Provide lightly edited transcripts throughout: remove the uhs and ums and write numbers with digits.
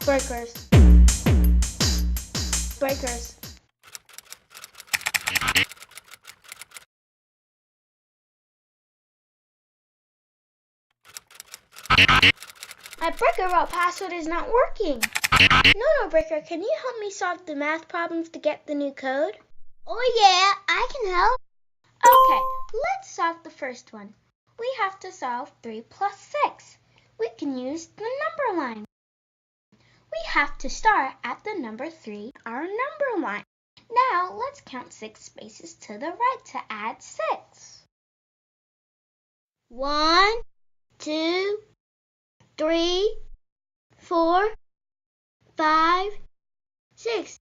Breakers. Breakers. My breaker route password is not working. NoNo Breaker, can you help me solve the math problems to get the new code? Oh yeah, I can help. Okay, let's solve the first one. We have to solve 3 plus 6. We can use the number line. We have to start at the number 3, our number line. Now let's count 6 spaces to the right to add 6. 1, 2, 3, 4, 5, 6.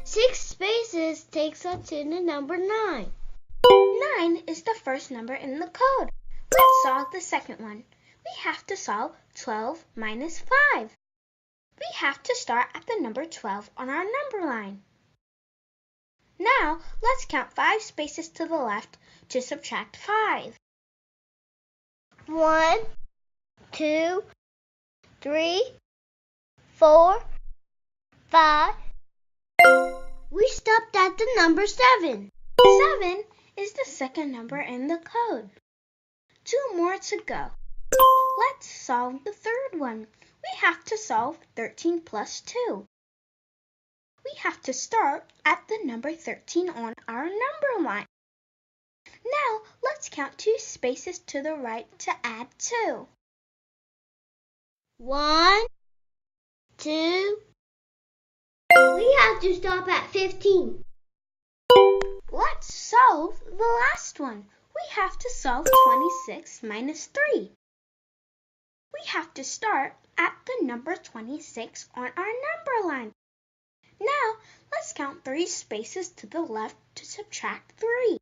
6 spaces takes us to the number 9. 9 is the first number in the code. Let's solve the second one. We have to solve 12 minus 5. We have to start at the number 12 on our number line. Now, let's count 5 spaces to the left to subtract 5. 1, 2, 3, 4, 5. We stopped at the number 7. 7 is the second number in the code. 2 more to go. Let's solve the third one. We have to solve 13 plus 2. We have to start at the number 13 on our number line. Now, let's count 2 spaces to the right to add 2. 1, 2. We have to stop at 15. Let's solve the last one. We have to solve 26 minus 3. We have to start at the number 26 on our number line. Now, let's count 3 spaces to the left to subtract 3.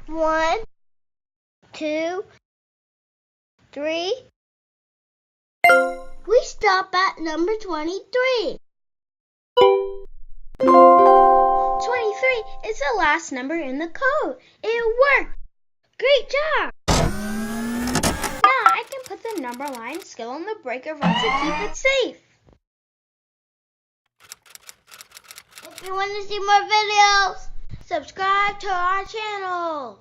1, 2, 3. We stop at number 23. 23 is the last number in the code. It worked! Great job! Now I can put the number line skill on the breaker run to keep it safe. If you want to see more videos, subscribe to our channel.